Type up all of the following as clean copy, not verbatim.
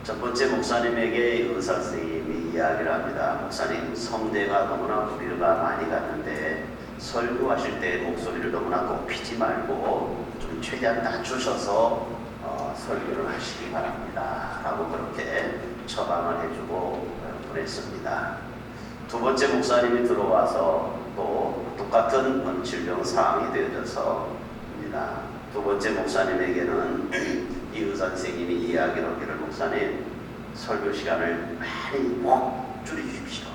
첫 번째 목사님에게 의사 선생님이 이야기를 합니다. 목사님, 성대가 너무나 무리가 많이 갔는데 설교하실 때 목소리를 너무나 높이지 말고 좀 최대한 낮추셔서 설교를 하시기 바랍니다. 라고 그렇게 처방을 해주고 보냈습니다. 두 번째 목사님이 들어와서 또 똑같은 질병 사항이 되어져서입니다. 두 번째 목사님에게는 이 의사 선생님이 이야기를 하기를, 목사님, 설교 시간을 많이 꼭 줄이십시오.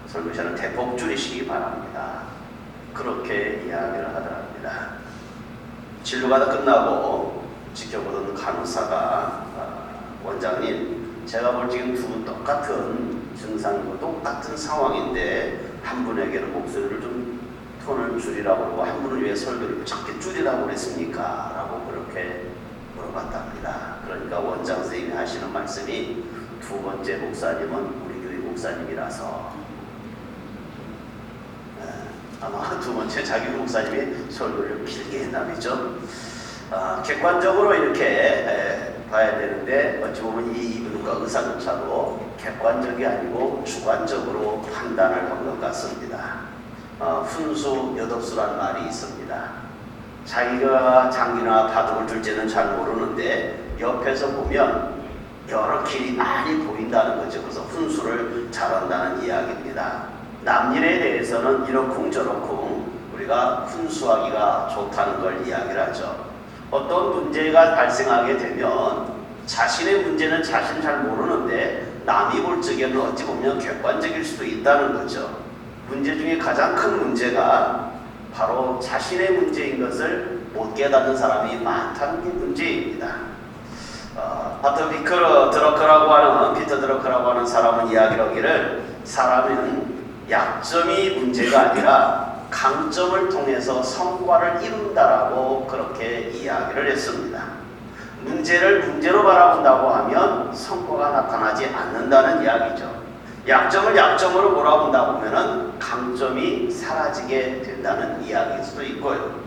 설교 시간을 대폭 줄이시기 바랍니다. 그렇게 이야기를 하더랍니다. 진료가 다 끝나고 지켜보던 간호사가 원장님, 제가 볼 지금 두 분 똑같은 증상이고 똑같은 상황인데 한 분에게는 목소리를 좀 톤을 줄이라고 그러고 한 분을 위해 설교를 작게 줄이라고 그랬습니까? 라고 그렇게 물어봤답니다. 그러니까 원장 선생님이 하시는 말씀이, 두 번째 목사님은 우리 교회 목사님이라서 아마 두 번째 자기 목사님이 설교를 길게 했나 보죠. 객관적으로 이렇게 봐야 되는데 어찌 보면 이분과 의사조차도 객관적이 아니고 주관적으로 판단을 한 것 같습니다. 훈수 엿없수란 말이 있습니다. 자기가 장기나 바둑을 둘지는 잘 모르는데 옆에서 보면 여러 길이 많이 보인다는 거죠. 그래서 훈수를 잘한다는 이야기입니다. 남일에 대해서는 이러쿵 저러쿵 우리가 훈수하기가 좋다는 걸 이야기를 하죠. 어떤 문제가 발생하게 되면 자신의 문제는 자신 잘 모르는데 남이 볼 적에는 어찌 보면 객관적일 수도 있다는 거죠. 문제 중에 가장 큰 문제가 바로 자신의 문제인 것을 못 깨닫는 사람이 많다는 게 문제입니다. 피터 드러커라고 하는 사람은 이야기를 하기를, 사람은 약점이 문제가 아니라 강점을 통해서 성과를 이룬다라고 그렇게 이야기를 했습니다. 문제를 문제로 바라본다고 하면 성과가 나타나지 않는다는 이야기죠. 약점을 약점으로 몰아본다고 하면 강점이 사라지게 된다는 이야기일 수도 있고요.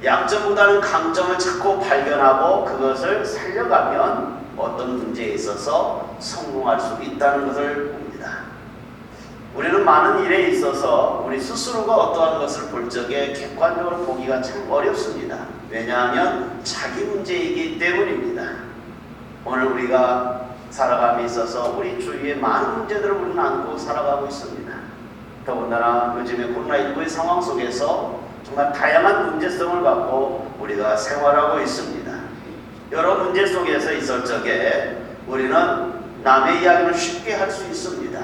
약점보다는 강점을 자꾸 발견하고 그것을 살려가면 어떤 문제에 있어서 성공할 수 있다는 것을 봅니다. 우리는 많은 일에 있어서 우리 스스로가 어떠한 것을 볼 적에 객관적으로 보기가 참 어렵습니다. 왜냐하면 자기 문제이기 때문입니다. 오늘 우리가 살아감에 있어서 우리 주위에 많은 문제들을 우리는 안고 살아가고 있습니다. 더군다나 요즘에 코로나19의 상황 속에서 정말 다양한 문제성을 갖고 우리가 생활하고 있습니다. 여러 문제 속에서 있을 적에 우리는 남의 이야기를 쉽게 할 수 있습니다.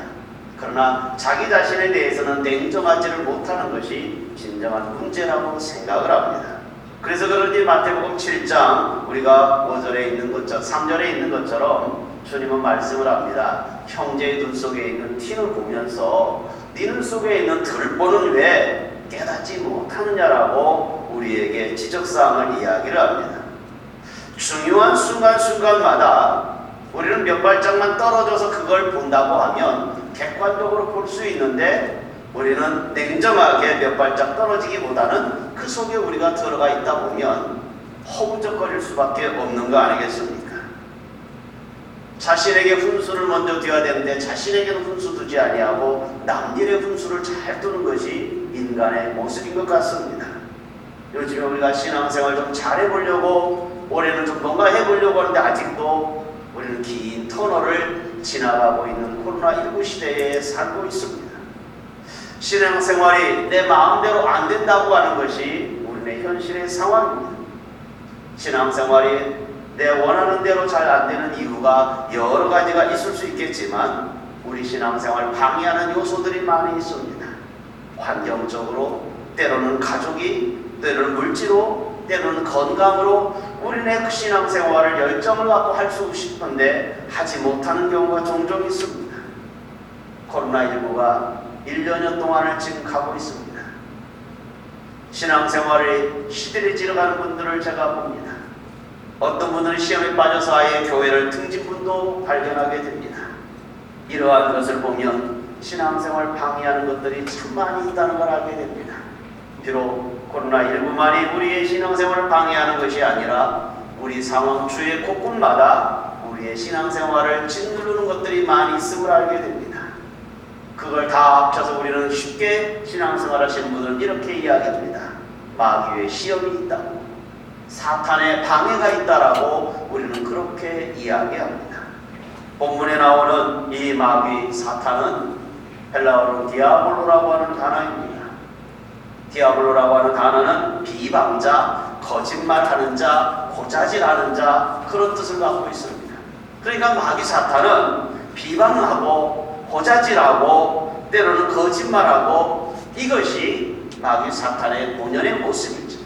그러나 자기 자신에 대해서는 냉정하지를 못하는 것이 진정한 문제라고 생각을 합니다. 그래서 그런지 마태복음 7장 우리가 5절에 있는 것처럼 3절에 있는 것처럼 주님은 말씀을 합니다. 형제의 눈 속에 있는 티를 보면서 네 눈 속에 있는 들보는 왜 깨닫지 못하느냐라고 우리에게 지적사항을 이야기를 합니다. 중요한 순간순간마다 우리는 몇 발짝만 떨어져서 그걸 본다고 하면 객관적으로 볼 수 있는데, 우리는 냉정하게 몇 발짝 떨어지기보다는 그 속에 우리가 들어가 있다 보면 허우적거릴 수밖에 없는 거 아니겠습니까? 자신에게 훈수를 먼저 둬야 되는데 자신에게는 훈수 두지 아니하고 남일의 훈수를 잘 두는 것이 인간의 모습인 것 같습니다. 요즘에 우리가 신앙생활 좀 잘해보려고, 올해는 좀 뭔가 해보려고 하는데 아직도 우리는 긴 터널을 지나가고 있는 코로나19 시대에 살고 있습니다. 신앙생활이 내 마음대로 안 된다고 하는 것이 우리의 현실의 상황입니다. 신앙생활이 내 원하는 대로 잘 안 되는 이유가 여러 가지가 있을 수 있겠지만 우리 신앙생활 방해하는 요소들이 많이 있습니다. 환경적으로, 때로는 가족이, 때로는 물질로, 때로는 건강으로 우리네 신앙생활을 열정을 갖고 할 수 싶은데 하지 못하는 경우가 종종 있습니다. 코로나19가 1년 동안을 지금 가고 있습니다. 신앙생활이 시들해지려가는 분들을 제가 봅니다. 어떤 분들은 시험에 빠져서 아예 교회를 등진 분도 발견하게 됩니다. 이러한 것을 보면 신앙생활 방해하는 것들이 참 많이 있다는 걸 알게 됩니다. 비록 코로나19만이 우리의 신앙생활을 방해하는 것이 아니라 우리 상황 주의 곳곳마다 우리 우리의 신앙생활을 짓누르는 것들이 많이 있음을 알게 됩니다. 그걸 다 합쳐서 우리는 쉽게 신앙생활 하시는 분들은 이렇게 이야기합니다. 마귀의 시험이 있다고, 사탄의 방해가 있다라고 우리는 그렇게 이야기합니다. 본문에 나오는 이 마귀 사탄은 헬라어로 디아볼로라고 하는 단어입니다. 디아볼로라고 하는 단어는 비방자, 거짓말하는 자, 고자질하는 자, 그런 뜻을 갖고 있습니다. 그러니까 마귀 사탄은 비방하고 고자질하고 때로는 거짓말하고, 이것이 마귀 사탄의 본연의 모습이죠.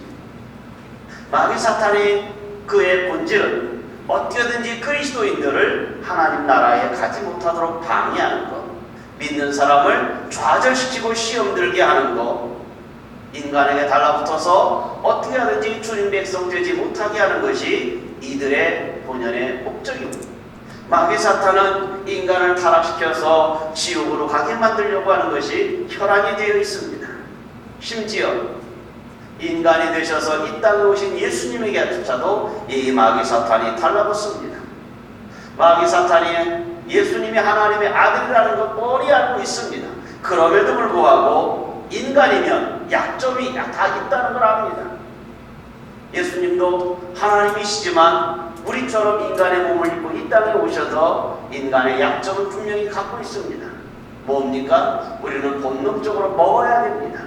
마귀 사탄이 그의 본질은 어떻게든지 그리스도인들을 하나님 나라에 가지 못하도록 방해하는 것, 믿는 사람을 좌절시키고 시험 들게 하는 것, 인간에게 달라붙어서 어떻게 하든지 주님 백성 되지 못하게 하는 것이 이들의 본연의 목적입니다. 마귀 사탄은 인간을 타락시켜서 지옥으로 가게 만들려고 하는 것이 혈안이 되어 있습니다. 심지어 인간이 되셔서 이 땅에 오신 예수님에게조차도 이 마귀 사탄이 달라붙습니다. 마귀 사탄이 예수님이 하나님의 아들이라는 것 뻔히 알고 있습니다. 그럼에도 불구하고 인간이면 약점이 다 있다는 걸 압니다. 예수님도 하나님이시지만 우리처럼 인간의 몸을 입고 이 땅에 오셔서 인간의 약점을 분명히 갖고 있습니다. 뭡니까? 우리는 본능적으로 먹어야 됩니다.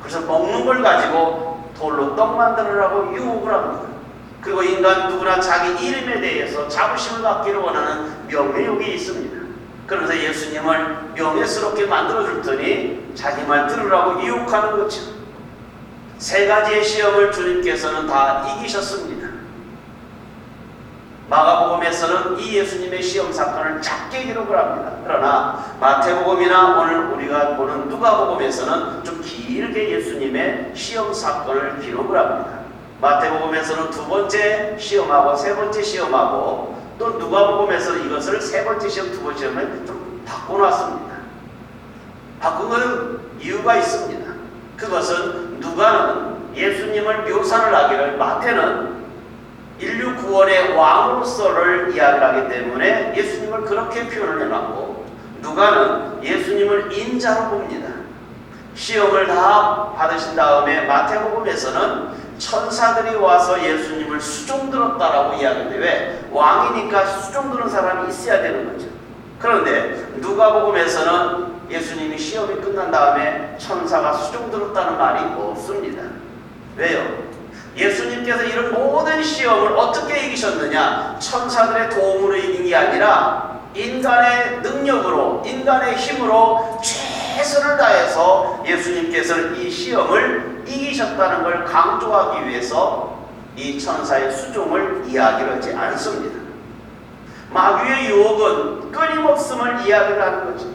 그래서 먹는 걸 가지고 돌로 떡 만들으라고 유혹을 합니다. 그리고 인간 누구나 자기 이름에 대해서 자부심을 갖기를 원하는 명예욕이 있습니다. 그래서 예수님을 명예스럽게 만들어줄 테니 자기 말 들으라고 유혹하는 거죠. 세 가지의 시험을 주님께서는 다 이기셨습니다. 마가복음에서는 이 예수님의 시험 사건을 작게 기록을 합니다. 그러나 마태복음이나 오늘 우리가 보는 누가복음에서는 좀 길게 예수님의 시험 사건을 기록을 합니다. 마태복음에서는 두 번째 시험하고 세 번째 시험하고, 또 누가복음에서 이것을 세 번째 시험, 두 번째 시험을 좀 바꿔놨습니다. 바꾼 건 이유가 있습니다. 그것은 누가는 예수님을 묘사를 하기를, 마태는 인류 구원의 왕으로서를 이야기하기 때문에 예수님을 그렇게 표현을 해놨고, 누가는 예수님을 인자로 봅니다. 시험을 다 받으신 다음에 마태복음에서는 천사들이 와서 예수님을 수종들었다라고 이야기하는데, 왜? 왕이니까 수종드는 사람이 있어야 되는 거죠. 그런데 누가복음에서는 예수님이 시험이 끝난 다음에 천사가 수종들었다는 말이 없습니다. 왜요? 예수님께서 이런 모든 시험을 어떻게 이기셨느냐? 천사들의 도움으로 이긴 게 아니라 인간의 능력으로, 인간의 힘으로 최선을 다해서 예수님께서는 이 시험을 이기셨다는 걸 강조하기 위해서 이 천사의 수종을 이야기를 하지 않습니다. 마귀의 유혹은 끊임없음을 이야기를 하는 거죠.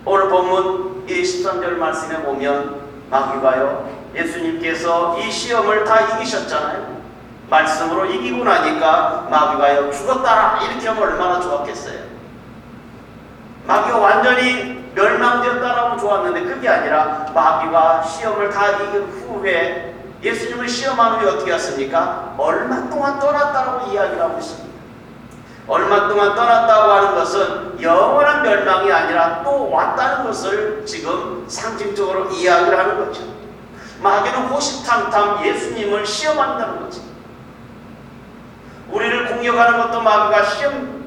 오늘 본문 이 13절 말씀에 보면 마귀가요, 예수님께서 이 시험을 다 이기셨잖아요. 말씀으로 이기고 나니까 마귀가요, 죽었다라 이렇게 하면 얼마나 좋았겠어요. 마귀가 완전히 멸망되었다라고 좋았는데, 그게 아니라 마귀가 시험을 다 이긴 후에 예수님을 시험하는 게 어떻게 했습니까? 얼마 동안 떠났다라고 이야기를 하고 있습니다. 얼마 동안 떠났다고 하는 것은 영원한 멸망이 아니라 또 왔다는 것을 지금 상징적으로 이야기를 하는 거죠. 마귀는 호시탐탐 예수님을 시험한다는 거죠. 우리를 공격하는 것도 마귀가 시험,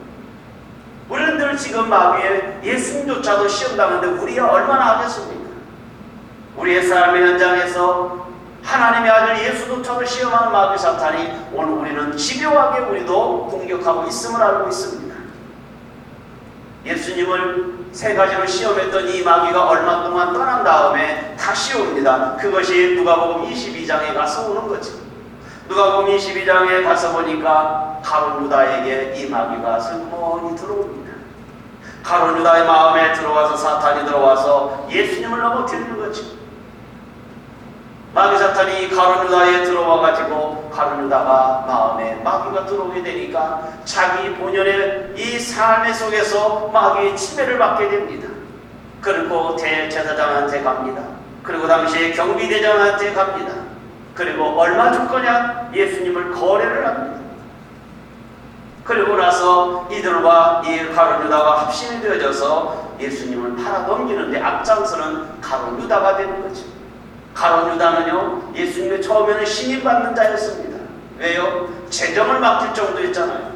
우리는 늘 지금 마귀의 예수님조차도 시험당하는데 우리가 얼마나 하겠습니까? 우리의 삶의 현장에서 하나님의 아들 예수조차도 시험하는 마귀 사탄이 오늘 우리는 집요하게 우리도 공격하고 있음을 알고 있습니다. 예수님을 세 가지로 시험했던 이 마귀가 얼마 동안 떠난 다음에 다시 옵니다. 그것이 누가복음 22장에 가서 오는 거죠. 누가복음 22장에 가서 보니까 가룟 유다에게 이 마귀가 슬그머니 들어옵니다. 가룟 유다의 마음에 들어와서 사탄이 들어와서 예수님을 넘어뜨리는 거죠. 마귀 사탄이 가룟 유다에 들어와가지고 가룟 유다가 마음에 마귀가 들어오게 되니까 자기 본연의 이 삶의 속에서 마귀의 침해를 받게 됩니다. 그리고 대제사장한테 갑니다. 그리고 당시에 경비대장한테 갑니다. 그리고 얼마 줄 거냐? 예수님을 거래를 합니다. 그리고 나서 이들과 이 가룟 유다가 합심이 되어져서 예수님을 팔아넘기는데 앞장서는 가룟 유다가 되는 거죠. 가룟 유다는요, 예수님의 처음에는 신임받는 자였습니다. 왜요? 재정을 맡길 정도였잖아요.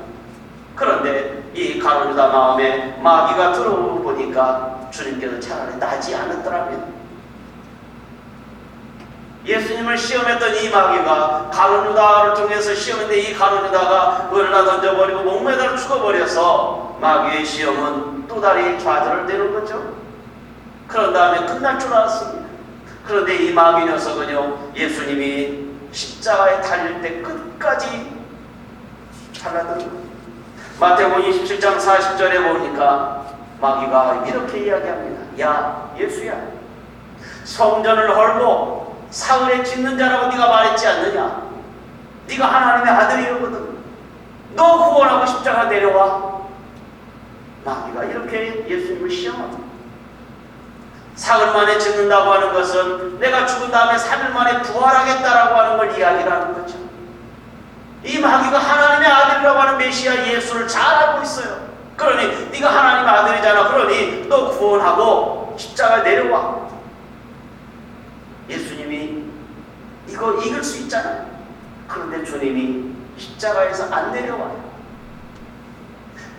그런데 이 가룟 유다 마음에 마귀가 들어오고 보니까 주님께서 차라리 나지 않았더라면, 예수님을 시험했던 이 마귀가 가룟 유다를 통해서 시험했는데 이 가룟 유다가 을을 던져버리고 목매달아 죽어버려서 마귀의 시험은 또 다른 좌절을 되는 거죠. 그런 다음에 끝날 줄 알았습니다. 그런데 이 마귀 녀석은요, 예수님이 십자가에 달릴 때 끝까지 잘라드는 거예요. 마태복음 27장 40절에 보니까 마귀가 이렇게 이야기합니다. 야, 예수야, 성전을 헐고 사흘에 짓는 자라고 네가 말했지 않느냐? 네가 하나님의 아들이거든. 너 구원하고 십자가 내려와. 마귀가 이렇게 예수님을 시험합니다. 사흘 만에 짓는다고 하는 것은 내가 죽은 다음에 3일 만에 부활하겠다라고 하는 걸 이야기를 하는 거죠. 이 마귀가 하나님의 아들이라고 하는 메시아 예수를 잘 알고 있어요. 그러니 네가 하나님의 아들이잖아. 그러니 너 구원하고 십자가 내려와. 예수님이 이거 이길 수 있잖아요. 그런데 주님이 십자가에서 안 내려와요.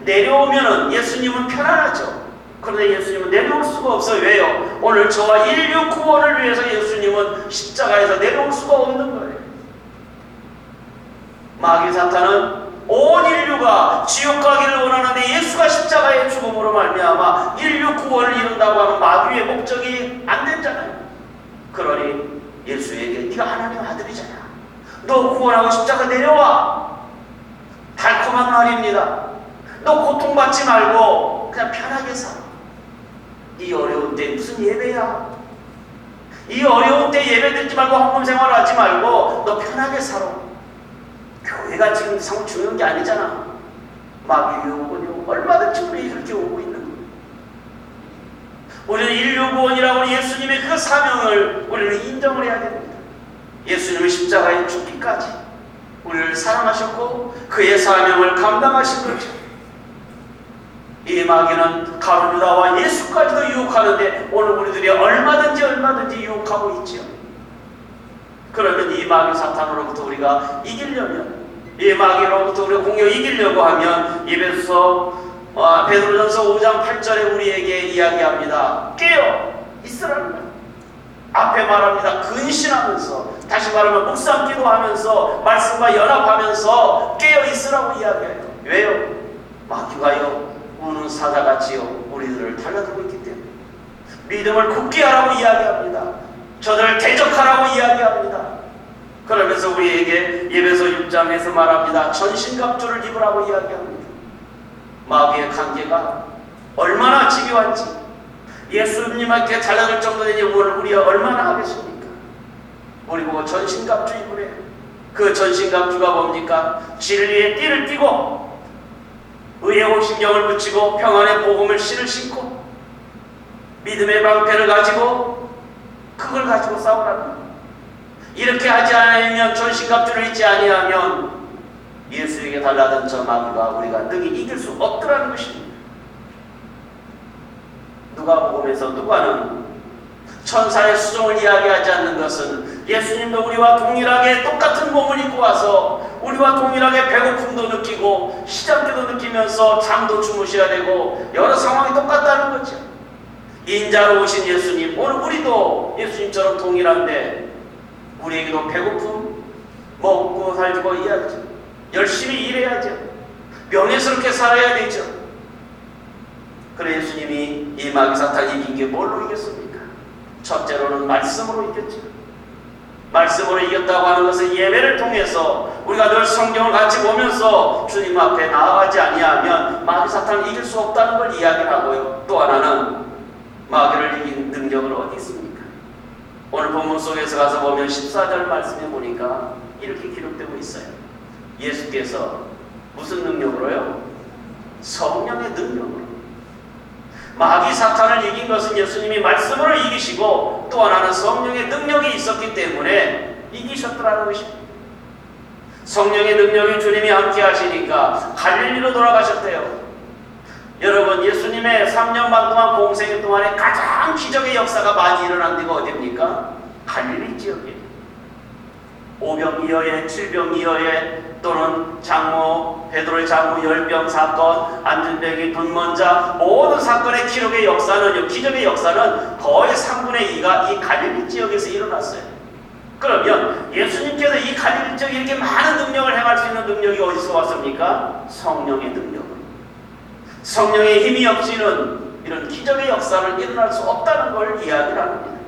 내려오면은 예수님은 편안하죠. 그런데 예수님은 내려올 수가 없어요. 왜요? 오늘 저와 인류 구원을 위해서 예수님은 십자가에서 내려올 수가 없는 거예요. 마귀 사탄은 온 인류가 지옥 가기를 원하는데 예수가 십자가의 죽음으로 말미암아 인류 구원을 이룬다고 하는 마귀의 목적이 안 됐잖아요. 그러니 예수에게 네가 하나님 아들이잖아. 너 구원하고 십자가 내려와. 달콤한 말입니다. 너 고통받지 말고 그냥 편하게 살아. 이 어려운 때 무슨 예배야? 이 어려운 때 예배 듣지 말고 헌금 생활하지 말고 너 편하게 살아. 교회가 지금 상 중요한 게 아니잖아. 마귀 유혹은요, 얼마든지 우리 그렇게 오고 있는 거예요. 우리는 인류 구원이라고 예수님의 그 사명을 우리는 인정을 해야 됩니다. 예수님은 십자가에 죽기까지 우리를 사랑하셨고 그의 사명을 감당하신 거죠. 이 마귀는 가룟 유다와 예수까지도 유혹하는데 오늘 우리들이 얼마든지 유혹하고 있지요. 그러면 이 마귀 사탄으로부터 우리가 이기려면, 이 마귀로부터 우리가 공격 이기려고 하면 에베소서 베드로전서 5장 8절에 우리에게 이야기합니다. 깨어 있으라는 거예요. 앞에 말합니다. 근신하면서, 다시 말하면 묵상 기도하면서 말씀과 연합하면서 깨어 있으라고 이야기해요. 왜요? 마귀가요, 우는 사자같이요 우리들을 달라들고 있기 때문에 믿음을 굳게 하라고 이야기합니다. 저들을 대적하라고 이야기합니다. 그러면서 우리에게 에베소 6장에서 말합니다. 전신갑주를 입으라고 이야기합니다. 마귀의 관계가 얼마나 집요한지, 예수님한테 달라들 정도 되니 우리가 얼마나 하겠습니까? 우리 보고 전신갑주 입으래요. 그 전신갑주가 뭡니까? 진리의 띠를 띠고 의의 호신경을 붙이고 평안의 복음을 실을 신고 믿음의 방패를 가지고 그걸 가지고 싸우라는 거예요. 이렇게 하지 않으면, 전신갑주를 입지 아니하면 예수에게 달라든 저 마귀가 우리가 능히 이길 수 없더라는 것입니다. 누가복음에서 누가는 천사의 수종을 이야기하지 않는 것은 예수님도 우리와 동일하게 똑같은 몸을 입고 와서 우리와 동일하게 배고픔도 느끼고 시장기도 느끼면서 잠도 주무셔야 되고 여러 상황이 똑같다는 거죠. 인자로 오신 예수님, 오늘 우리도 예수님처럼 동일한데 우리에게도 배고픔, 먹고 살고 해야죠. 열심히 일해야죠. 명예스럽게 살아야 되죠. 그래 예수님이 이 마귀 사탄이 이긴 게 뭘로 이겼습니까? 첫째로는 말씀으로 이겼죠. 말씀으로 이겼다고 하는 것은 예배를 통해서 우리가 늘 성경을 같이 보면서 주님 앞에 나아가지 아니하면 마귀 사탄을 이길 수 없다는 걸 이야기를 하고요. 또 하나는 마귀를 이긴 능력은 어디 있습니까? 오늘 본문 속에서 가서 보면 14절 말씀해 보니까 이렇게 기록되고 있어요. 예수께서 무슨 능력으로요? 성령의 능력으로. 마귀 사탄을 이긴 것은 예수님이 말씀으로 이기시고 또 하나는 성령의 능력이 있었기 때문에 이기셨더라는 것입니다. 성령의 능력이 주님이 함께 하시니까 갈릴리로 돌아가셨대요. 여러분, 예수님의 3년 반 동안 공생 동안에 가장 기적의 역사가 많이 일어난 데가 어디입니까? 갈릴리 지역이에요. 오병이어의, 칠병이어의, 또는 장모, 베드로의 장모 열병 사건, 안전병이 분먼자, 모든 사건의 기록의 역사는, 기적의 역사는 거의 3분의 2가 이 갈릴리 지역에서 일어났어요. 그러면 예수님께서 이 갈릴리 지역에 이렇게 많은 능력을 행할 수 있는 능력이 어디서 왔습니까? 성령의 능력. 성령의 힘이 없이는 이런 기적의 역사를 일어날 수 없다는 걸 이야기를 합니다.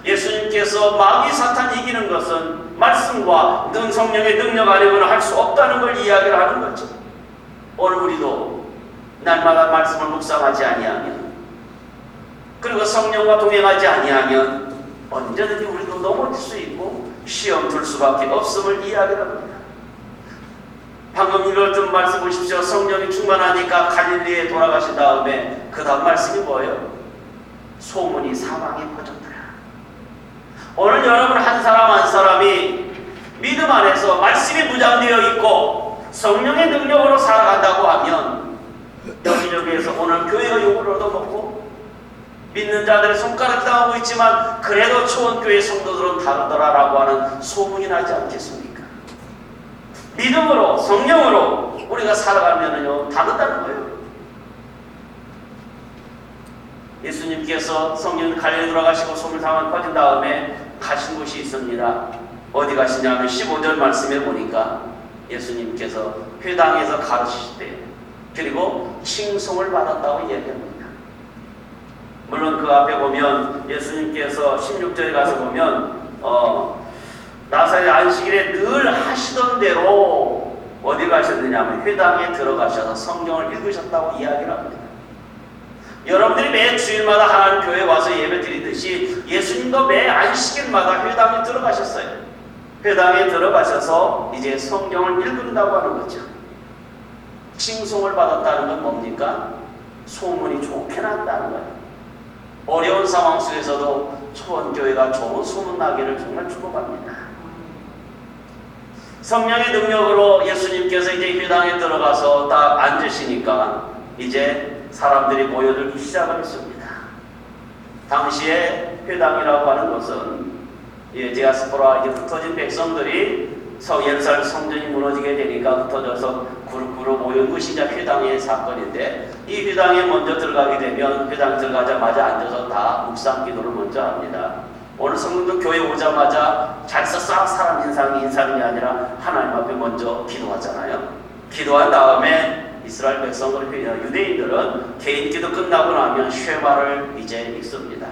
예수님께서 마귀 사탄 이기는 것은 말씀과 성령의 능력 아니고는 할 수 없다는 걸 이야기를 하는 거죠. 오늘 우리도 날마다 말씀을 묵상하지 아니하면, 그리고 성령과 동행하지 아니하면 언제든지 우리도 넘어질 수 있고 시험 들 수밖에 없음을 이야기를 합니다. 방금 읽었던 말씀 보십시오. 성령이 충만하니까 갈릴리에 돌아가신 다음에 그 다음 말씀이 뭐예요? 소문이 사방에 퍼졌더라. 오늘 여러분 한 사람 한 사람이 믿음 안에서 말씀이 무장되어 있고 성령의 능력으로 살아간다고 하면 여기저기에서 오늘 교회가 욕을 얻어먹고 믿는 자들의 손가락 당하고 있지만 그래도 초원교회 성도들은 다르더라라고 하는 소문이 나지 않겠습니까? 믿음으로, 성령으로 우리가 살아가면은요, 다르다는 거예요. 예수님께서 성령 갈릴리 돌아가시고 소문 사방 퍼진 다음에 가신 곳이 있습니다. 어디 가시냐면 15절 말씀에 보니까 예수님께서 회당에서 가르치실 때, 그리고 칭송을 받았다고 얘기합니다. 물론 그 앞에 보면 예수님께서 16절에 가서 보면 나사렛 안식일에 늘 하시던 대로 어디 가셨느냐 하면 회당에 들어가셔서 성경을 읽으셨다고 이야기를 합니다. 여러분들이 매 주일마다 하나님 교회에 와서 예배 드리듯이 예수님도 매 안식일마다 회당에 들어가셨어요. 회당에 들어가셔서 이제 성경을 읽는다고 하는 거죠. 칭송을 받았다는 건 뭡니까? 소문이 좋게 난다는 거예요. 어려운 상황 속에서도 초원교회가 좋은 소문나기를 정말 축복합니다. 성령의 능력으로 예수님께서 이제 회당에 들어가서 딱 앉으시니까 이제 사람들이 모여들기 시작을 했습니다. 당시에 회당이라고 하는 것은 디아스포라 이제 흩어진 백성들이 예루살렘 성전이 무너지게 되니까 흩어져서 그룹으로 모인 것이 이제 회당의 사건인데, 이 회당에 먼저 들어가게 되면 회당 들어가자마자 앉아서 다 묵상 기도를 먼저 합니다. 오늘 성도도 교회 오자마자 잘 썼어 사람 인상이 아니라 하나님 앞에 먼저 기도하잖아요. 기도한 다음에 이스라엘 백성들, 유대인들은 개인 기도 끝나고 나면 쉐마를 이제 읽습니다.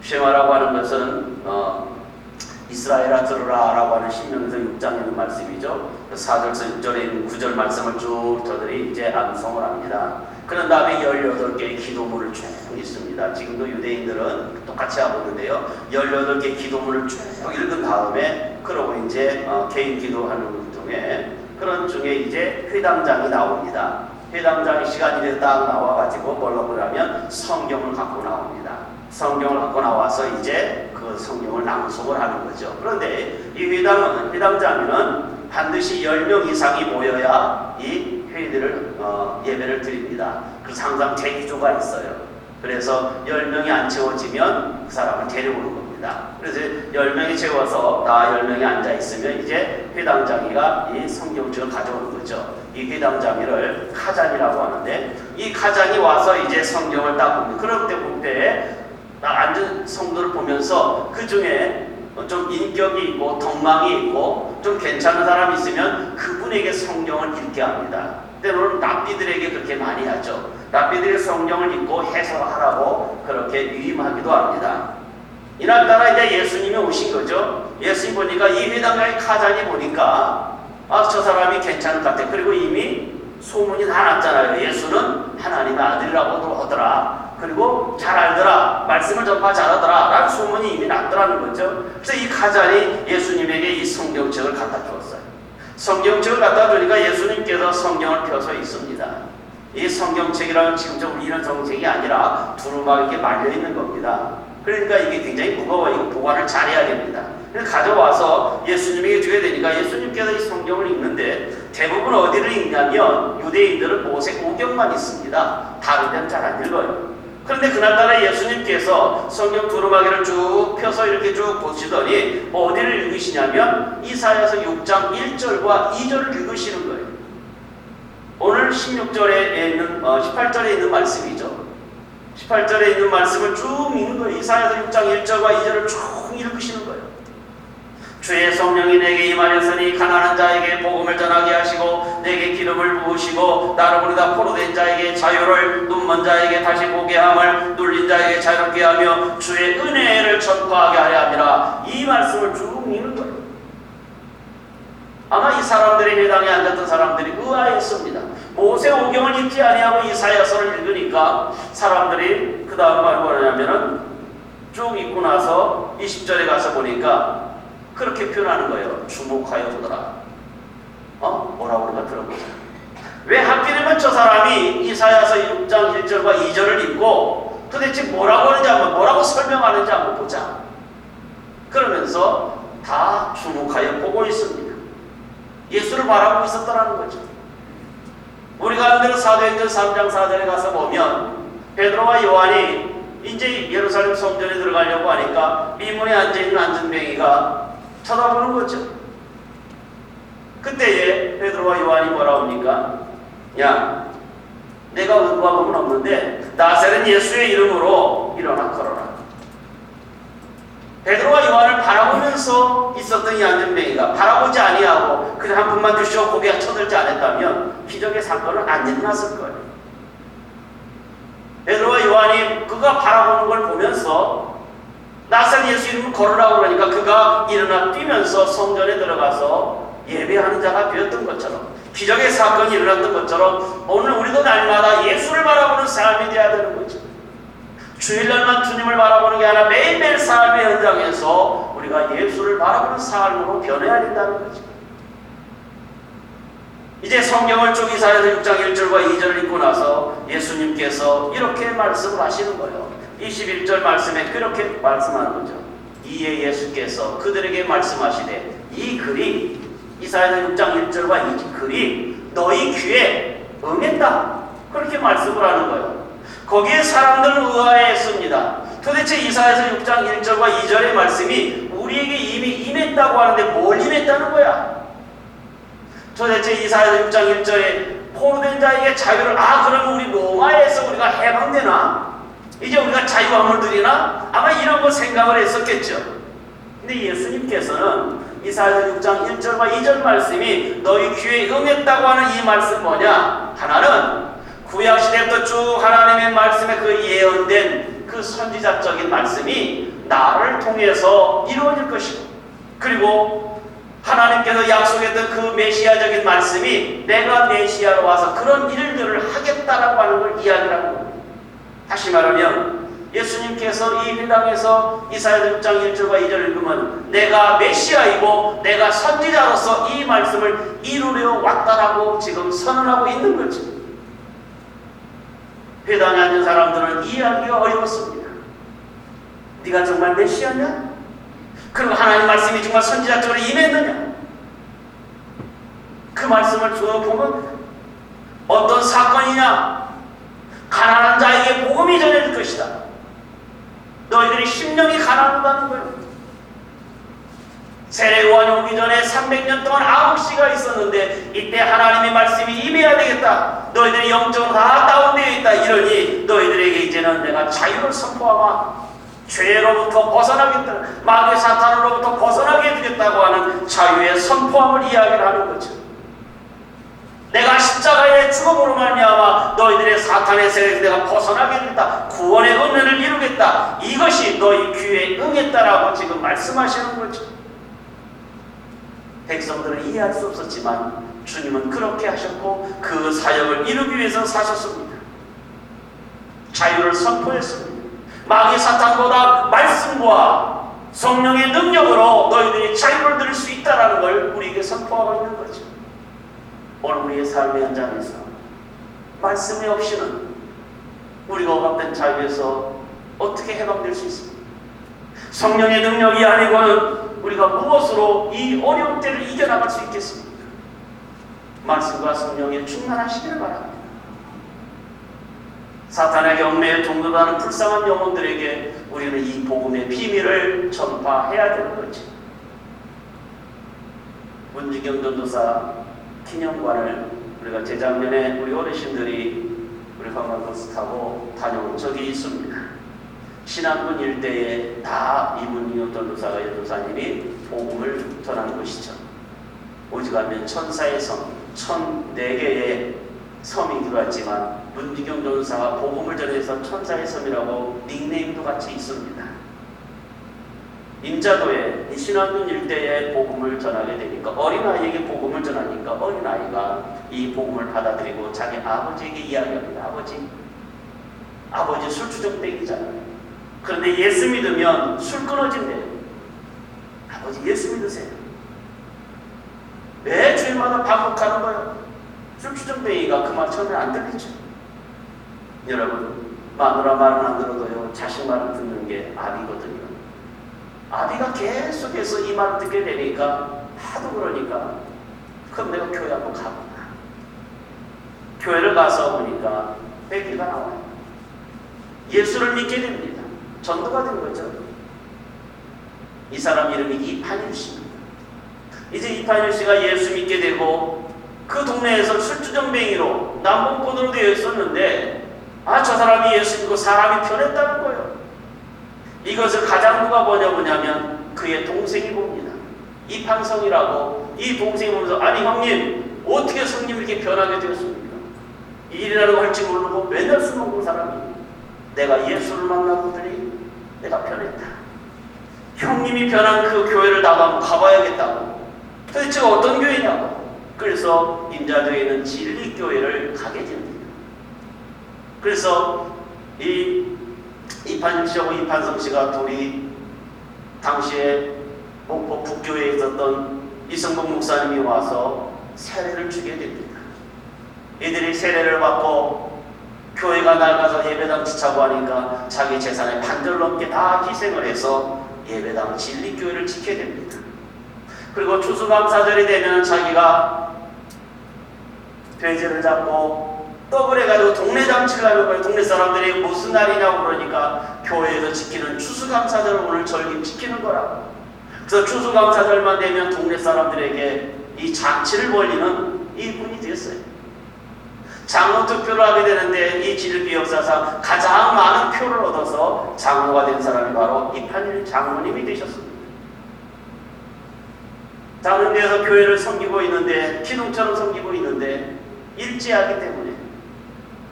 쉐마라고 하는 것은 이스라엘아 들으라 라고 하는 신명기서 6장에 있는 말씀이죠. 4절에서 6절에 있는 9절 말씀을 쭉 저들이 이제 암송을 합니다. 그런 다음에 18개의 기도문을 쭉 읽습니다. 지금도 유대인들은 똑같이 하고 있는데요. 18개의 기도문을 쭉 읽은 다음에 그러고 이제 개인 기도하는 중에, 그런 중에 이제 회당장이 나옵니다. 회당장이 시간이 돼서 딱 나와가지고 뭐라고 하면 성경을 갖고 나옵니다. 성경을 갖고 나와서 이제 그 성경을 낭송을 하는 거죠. 그런데 이 회당장에는 반드시 10명 이상이 모여야 이 회의를 예배를 드립니다. 그래서 항상 대기조가 있어요. 그래서 10명이 안 채워지면 그 사람을 데려오는 겁니다. 그래서 10명이 채워서 다 10명이 앉아있으면 이제 회당장이가 이 성경책을 가져오는 거죠. 이 회당장이를 카잔이라고 하는데, 이 카잔이 와서 이제 성경을 딱 봅니다. 그럴 때 딱 앉은 성도를 보면서 그 중에 좀 인격이 있고 덕망이 있고 좀 괜찮은 사람이 있으면 그분에게 성경을 읽게 합니다. 때로는 랍비들에게 그렇게 많이 하죠. 랍비들이 성경을 읽고 해석하라고 그렇게 위임하기도 합니다. 이날따라 이제 예수님이 오신 거죠. 예수님 보니까 이 회당장의 카잔이 보니까 저 사람이 괜찮은 것 같아. 그리고 이미 소문이 다 났잖아요. 예수는 하나님의 아들이라고 하더라. 그리고 잘 알더라. 말씀을 전파 잘하더라. 라는 소문이 이미 났더라는 거죠. 그래서 이 카잔이 예수님에게 이 성경책을 갖다 주었어요. 성경책을 갖다 주니까 예수님께서 성경을 펴서 있습니다. 이 성경책이라는 지금 우리는 성경책이 아니라 두루마리 이렇게 말려 있는 겁니다. 그러니까 이게 굉장히 무거워요. 이거 보관을 잘해야 됩니다. 가져와서 예수님에게 주게 되니까 예수님께서 이 성경을 읽는데 대부분 어디를 읽냐면 유대인들은 모세 오경만 있습니다. 다른 데는 잘 안 읽어요. 그런데 그날따라 예수님께서 성경 두루마기를 쭉 펴서 이렇게 쭉 보시더니 어디를 읽으시냐면 이사야서 6장 1절과 2절을 읽으시는 거예요. 오늘 16절에 있는 18절에 있는 말씀이죠. 18절에 있는 말씀을 쭉 읽는 거예요. 이사야서 6장 1절과 2절을 쭉 읽으시는 거예요. 주의 성령이 내게 임하였으니 가난한 자에게 복음을 전하게 하시고 내게 기름을 부으시고 나로 보내다 포로된 자에게 자유를 눈먼 자에게 다시 보게 함을 눌린 자에게 자유롭게 하며 주의 은혜를 전파하게 하려 함이라. 이 말씀을 쭉 읽는 거예요. 아마 이 사람들의 회당에 앉았던 사람들이 의아했습니다. 모세 오경을 읽지 아니하고 이사야서를 읽으니까 사람들이 그 다음 말 뭐냐면은 쭉 읽고 나서 20절에 가서 보니까 그렇게 표현하는 거예요. 주목하여 보더라. 뭐라고 그런가 들어보자. 왜 하필이면 저 사람이 이사야서 6장 1절과 2절을 읽고 도대체 뭐라고 하는지 한번, 뭐라고 설명하는지 한번 보자. 그러면서 다 주목하여 보고 있습니다. 예수를 바라보고 있었더라는 거죠. 우리가 아는 대로 사도행전 3장 4절에 가서 보면 베드로와 요한이 이제 예루살렘 성전에 들어가려고 하니까 미문에 앉아있는 안전뱅이가 쳐다보는 거죠. 그때에 베드로와 요한이 뭐라 합니까? 야, 내가 은과 검은 없는데 나사렛 예수의 이름으로 일어나 걸어라. 베드로와 요한을 바라보면서 있었던 이 안전뱅이가 바라보지 아니하고 그냥 한 분만 주시오 고개 쳐들지 않았다면 기적의 사건은 안 일어났을 거예요. 베드로와 요한이 그가 바라보는 걸 보면서 나사렛 예수 이름을 걸으라고 그러니까 그가 일어나 뛰면서 성전에 들어가서 예배하는 자가 되었던 것처럼 기적의 사건이 일어났던 것처럼 오늘 우리도 날마다 예수를 바라보는 삶이 되어야 되는 거죠. 주일날만 주님을 바라보는 게 아니라 매일매일 삶의 현장에서 우리가 예수를 바라보는 삶으로 변해야 된다는 거죠. 이제 성경을 쭉 이사야서 6장 1절과 2절을 읽고 나서 예수님께서 이렇게 말씀을 하시는 거예요. 21절 말씀에 그렇게 말씀하는 거죠. 이에 예수께서 그들에게 말씀하시되 이 글이 이사야서 6장 1절과 2절 글이 너희 귀에 응했다. 그렇게 말씀을 하는 거예요. 거기에 사람들은 의아해했습니다. 도대체 이사야서 6장 1절과 2절의 말씀이 우리에게 이미 임했다고 하는데 뭘 임했다는 거야? 도대체 이사야서 6장 1절에 포로된 자에게 자유를 그러면 우리 로마에서 우리가 해방되나? 이제 우리가 자유함을 누리나? 아마 이런 거 생각을 했었겠죠. 근데 예수님께서는 이사야서 6장 1절과 2절 말씀이 너희 귀에 응했다고 하는 이 말씀 뭐냐? 하나는 구약시대부터 쭉 하나님의 말씀에 그 예언된 그 선지자적인 말씀이 나를 통해서 이루어질 것이고 그리고 하나님께서 약속했던 그 메시아적인 말씀이 내가 메시아로 와서 그런 일들을 하겠다라고 하는 걸 이야기하는 겁니다. 다시 말하면 예수님께서 이 회당에서 이사야서 6장 1절과 2절을 읽으면 내가 메시아이고 내가 선지자로서 이 말씀을 이루려 왔다라고 지금 선언하고 있는 거죠. 회당에 앉은 사람들은 이해하기가 어려웠습니다. 네가 정말 메시아냐? 그리고 하나님 말씀이 정말 선지자적으로 임했느냐? 그 말씀을 보면 어떤 사건이냐? 가난한 자에게 복음이 전해질 것이다. 너희들이 심령이 가난하다는 거예요. 세례요한이 오기 전에 300년 동안 암흑시가 있었는데 이때 하나님의 말씀이 임해야 되겠다. 너희들이 영적으로 다 다운되어 있다. 이러니 너희들에게 이제는 내가 자유를 선포하마 죄로부터 벗어나겠다. 마귀 사탄으로부터 벗어나게 해주겠다고 하는 자유의 선포함을 이야기를 하는 거죠. 내가 십자가의 죽음으로 말미암아 너희들의 사탄의 세력에서 내가 벗어나게 해주겠다. 구원의 은혜를 이루겠다. 이것이 너희 귀에 응했다라고 지금 말씀하시는 거죠. 백성들은 이해할 수 없었지만 주님은 그렇게 하셨고 그 사역을 이루기 위해서 사셨습니다. 자유를 선포했습니다. 마귀 사탄보다 말씀과 성령의 능력으로 너희들이 자유를 누릴 수 있다는 걸 우리에게 선포하고 있는 거죠. 오늘 우리의 삶의 현장에서 말씀이 없이는 우리가 억압된 자유에서 어떻게 해방될 수 있습니까? 성령의 능력이 아니고는 우리가 무엇으로 이 어려운 때를 이겨나갈 수 있겠습니까? 말씀과 성령의 충만하시기를 바랍니다. 사탄의 경매에 동요하는 불쌍한 영혼들에게 우리는 이 복음의 비밀을 전파해야 되는 거죠. 문지경 전도사 기념관을 우리가 재작년에 우리 어르신들이 우리 관광버스 타고 다녀온 적이 있습니다. 신안군 일대에 다 이문경 전도사가 전도사님이 복음을 전하는 곳이죠. 오직하면 천사의 섬, 1004개의 섬이 들어왔지만 문지경 전도사가 복음을 전해서 천사의 섬이라고 닉네임도 같이 있습니다. 임자도에 신안군 일대에 복음을 전하게 되니까 어린아이에게 복음을 전하니까 어린아이가 이 복음을 받아들이고 자기 아버지에게 이야기합니다. 아버지 술주정뱅이잖아요. 그런데 예수 믿으면 술 끊어진대요. 아버지 예수 믿으세요. 매 주일마다 반복하는 거예요. 술주정뱅이가 그 말 처음에 안 들리죠. 여러분, 마누라 말은 안 들어도요 자식 말을 듣는 게 아비거든요. 아비가 계속해서 이 말을 듣게 되니까 하도 그러니까 그럼 내가 교회 한번 가보나. 교회를 가서 보니까 배기가 나와요. 예수를 믿게 됩니다. 전도가 된 거죠. 이 사람 이름이 이판일 씨입니다. 이제 이판일 씨가 예수 믿게 되고 그 동네에서 술주정뱅이로 남봉꾼으로 되어 있었는데 저 사람이 예수 믿고 사람이 변했다는 거예요. 이것을 가장부가 뭐냐면 그의 동생이 봅니다. 이판성이라고. 이 동생이 보면서 아니 형님 어떻게 성님 이렇게 변하게 되었습니까? 일이라고 할지 모르고 맨날 술 먹는 사람이 내가 예수를 만나보더니 내가 변했다. 형님이 변한 그 교회를 나도 한번 가봐야겠다고. 도대체 어떤 교회냐고. 그래서 임자도에 있는 진리교회를 가게 됩니다. 그래서 이판일 씨하고 이판성 씨가 둘이 당시에 목포 북교회에 있었던 이성복 목사님이 와서 세례를 주게 됩니다. 이들이 세례를 받고 교회가 낡아서 예배당 지차고 하니까 자기 재산의 반절 넘게 다 희생을 해서 예배당 진리교회를 지키게 됩니다. 그리고 추수감사절이 되면 자기가 돼지를 잡고 떡을 해가지고 동네 잔치를 하는 거예요. 동네 사람들이 무슨 날이냐고 그러니까 교회에서 지키는 추수감사절을 오늘 절기 지키는 거라고. 그래서 추수감사절만 되면 동네 사람들에게 이 잔치를 벌리는 이분이 됐어요. 장로 투표를 하게 되는데 이 진리교 역사상 가장 많은 표를 얻어서 장로가 된 사람이 바로 이판일 장로님이 되셨습니다. 장로님에서 교회를 섬기고 있는데 기둥처럼 섬기고 있는데 일제하기 때문에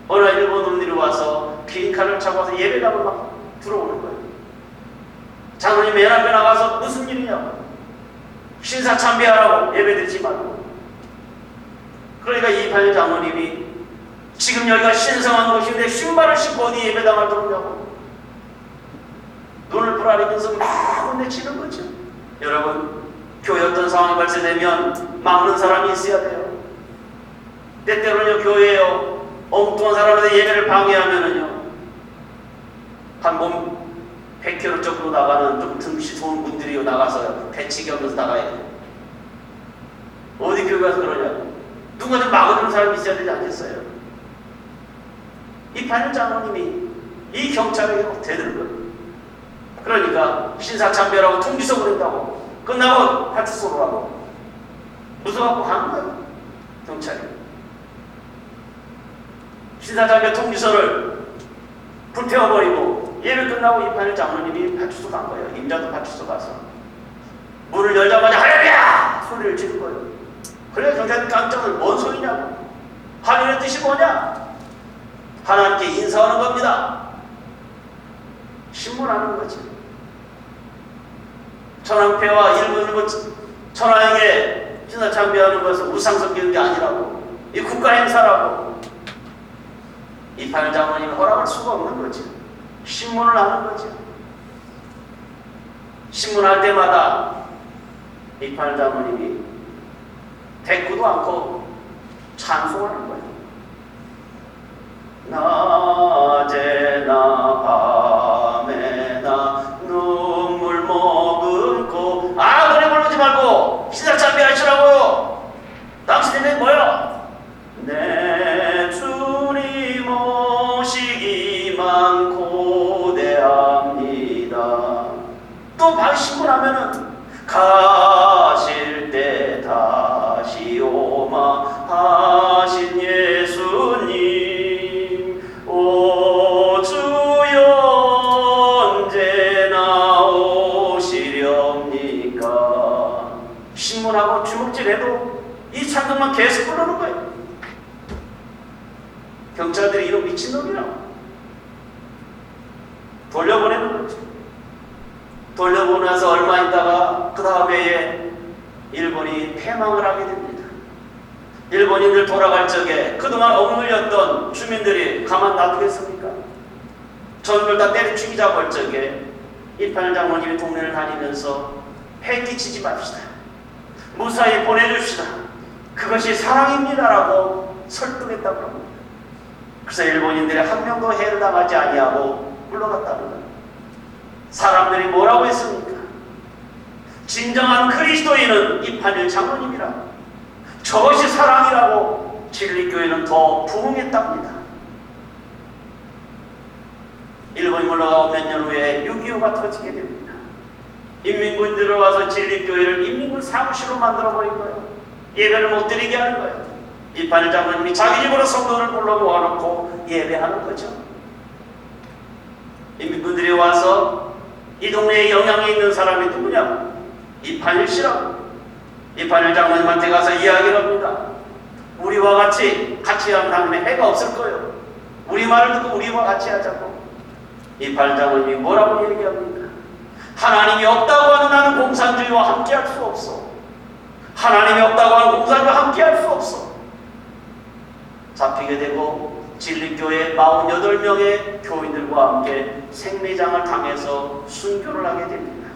어느 날 일본 놈들이 와서 비행카를 차고 와서 예배당을 막 들어오는 거예요. 장로님 맨 앞에 나가서 무슨 일이냐고. 신사참배하라고 예배드리지 말고. 그러니까 이판일 장로님이 지금 여기가 신성한 곳인데 신발을 신고 어디 예배당을 들어오냐고. 눈을 부라리면서 막 혼내치는 거죠. 여러분, 교회 어떤 상황이 발생되면 막는 사람이 있어야 돼요. 때때로는요 교회에요 엉뚱한 사람한테 예배를 방해하면은요 한 몸 100km 쪽으로 나가는 좀 등치 좋은 분들이 나가서 배치기 하면서 나가야 돼요. 어디 교회 가서 그러냐고. 누가 좀 막아주는 사람이 있어야 되지 않겠어요? 이판일 장로님이 이 경찰에게 대드는 거예요. 그러니까 신사참배라고 통지서 그런다고 끝나고 파출소로 가고 무서워갖고 가는 거예요. 경찰이 신사참배 통지서를 불태워버리고 예배 끝나고 이판일 장로님이 파출소 간 거예요. 임자도 파출소 가서 문을 열자마자 할렐루야 소리를 지른 거예요. 그래서 경찰이 깜짝 놀라서 뭔 소리냐고. 하늘의 뜻이 뭐냐? 하나님께 인사하는 겁니다. 신문하는 거지. 천황폐와 일본 천황에게 신사참배하는 것은 우상 섬기는 게 아니라고. 이 국가 행사라고. 이판일 장로님이 허락할 수가 없는 거지. 신문을 하는 거지. 신문할 때마다 이판일 장로님이 대꾸도 않고 찬송하는 거예요. 낮에나 밤에나 눈물 머금고 신문하면은 가실 때 다시 오마 하신 예수님 오 주여 언제나 오시렵니까. 신문하고 주먹질해도 이 찬송만 계속 부르는 거예요. 경찰들이 이런 미친놈이라고 돌려보내는 거죠. 돌려보내서 얼마 있다가 그 다음에 일본이 패망을 하게 됩니다. 일본인들 돌아갈 적에 그동안 억눌렸던 주민들이 가만 놔두겠습니까? 전부 다 때려 죽이자고 할 적에 이판일 장로님이 동네를 다니면서 패기치지 맙시다. 무사히 보내줍시다. 그것이 사랑입니다라고 설득했다고 합니다. 그래서 일본인들이 한 명도 해를 당하지 아니하고 물러갔다는 거예요. 사람들이 뭐라고 했습니까? 진정한 그리스도인은 이판일 장로님이라. 저것이 사랑이라고 진리교회는 더 부흥했답니다. 일본이 물러가고 몇 년 후에 6.25가 터지게 됩니다. 인민군이 들어와서 진리교회를 인민군 사무실로 만들어버린 거예요. 예배를 못 드리게 하는 거예요. 이판일 장로님이 자기 집으로 성도를 불러 모아놓고 예배하는 거죠. 인민군들이 와서 이 동네에 영향이 있는 사람이 누구냐? 이판일 씨라고. 이판일 장로님한테 가서 이야기를 합니다. 우리와 같이 하면 당연히 해가 없을 거예요. 우리 말을 듣고 우리와 같이 하자고. 이판일 장로님이 뭐라고 얘기합니까? 하나님이 없다고 하는 나는 공산주의와 함께할 수 없어. 하나님이 없다고 하는 공산주의와 함께할 수 없어. 잡히게 되고 진리교회 48명의 교인들과 함께 생매장을 당해서 순교를 하게 됩니다.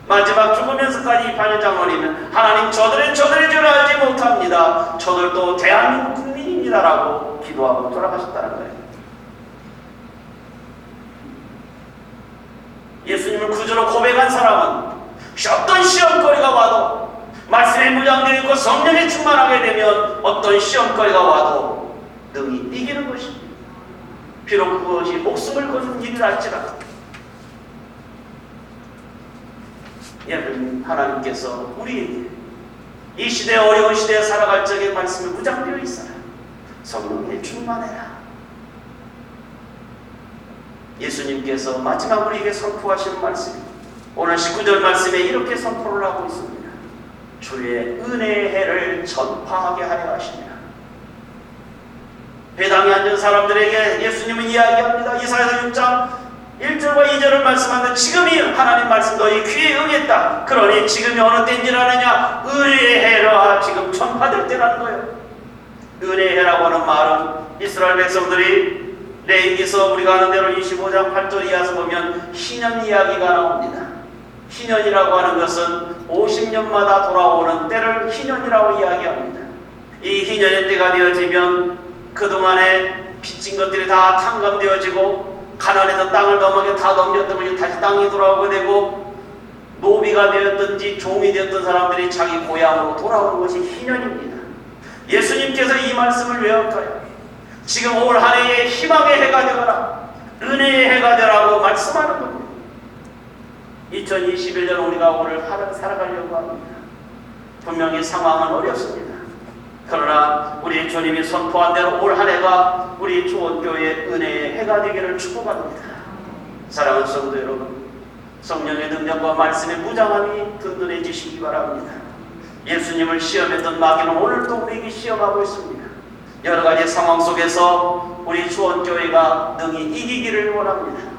마지막 죽으면서까지 이판일 장로님은 하나님 저들은 저들의 죄를 알지 못합니다. 저들도 대한민국 국민입니다라고 기도하고 돌아가셨다는 거예요. 예수님을 구주로 고백한 사람은 어떤 시험거리가 와도 말씀에 무장되어 있고 성령에 충만하게 되면 어떤 시험거리가 와도 능히 이기는 것입니다. 비록 그것이 목숨을 거는 일이라 할지라도. 여러분, 하나님께서 우리에게 이 시대 어려운 시대에 살아갈 적에 말씀을 무장되어 있어라. 성령에 충만해라. 예수님께서 마지막 우리에게 선포하시는 말씀, 오늘 19절 말씀에 이렇게 선포를 하고 있습니다. 주의 은혜의 해를 전파하게 하려 하시니라. 배당에 앉은 사람들에게 예수님은 이야기합니다. 이사야서 6장 1절과 2절을 말씀하는데 지금이 하나님 말씀 너희 귀에 응했다. 그러니 지금이 어느 때인지라느냐? 은혜의 해라 지금 전파될 때라는 거예요. 은혜의 해라고 하는 말은 이스라엘 백성들이 레위기서 우리가 아는 대로 25장 8절 이하에서 보면 희년 이야기가 나옵니다. 희년이라고 하는 것은 50년마다 돌아오는 때를 희년이라고 이야기합니다. 이 희년의 때가 되어지면 그동안에 빚진 것들이 다 탕감되어지고 가난해서 땅을 넘어게 다 넘겼던 것이 다시 땅에 돌아오게 되고 노비가 되었든지 종이 되었던 사람들이 자기 고향으로 돌아오는 것이 희년입니다. 예수님께서 이 말씀을 왜 할까요? 지금 올 한 해의 희망의 해가 되거라 은혜의 해가 되라고 말씀하는 겁니다. 2021년 우리가 오늘 하루 살아가려고 합니다. 분명히 상황은 어렵습니다. 그러나 우리 주님이 선포한 대로 올 한 해가 우리 주원교회의 은혜의 해가 되기를 축복합니다. 사랑하는 성도 여러분, 성령의 능력과 말씀의 무장함이 든든해지시기 바랍니다. 예수님을 시험했던 마귀는 오늘도 우리에게 시험하고 있습니다. 여러 가지 상황 속에서 우리 주원교회가 능히 이기기를 원합니다.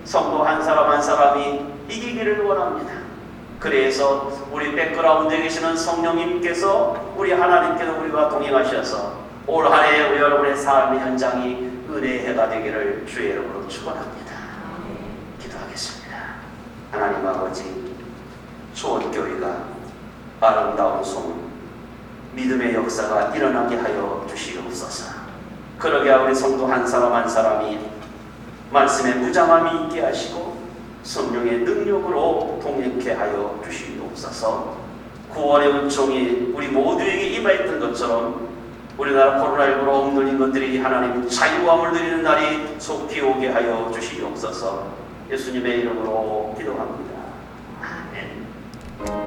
성도 한 사람 한 사람이 이기기를 원합니다. 그래서 우리 백그라운드에 계시는 성령님께서 우리 하나님께서 우리와 동행하셔서 올 한 해 여러분의 삶의 현장이 은혜의 해가 되기를 주의 이름으로 축원합니다. 기도하겠습니다. 하나님 아버지, 주원교회가 아름다운 소문, 믿음의 역사가 일어나게 하여 주시옵소서. 그러게 우리 성도 한 사람 한 사람이 말씀의 무장함이 있게 하시고 성령의 능력으로 동행케 하여 주시옵소서. 구원의 은총이 우리 모두에게 임하였던 것처럼 우리나라 코로나19로 억눌린 것들이 하나님 자유함을 누리는 날이 속히 오게 하여 주시옵소서. 예수님의 이름으로 기도합니다.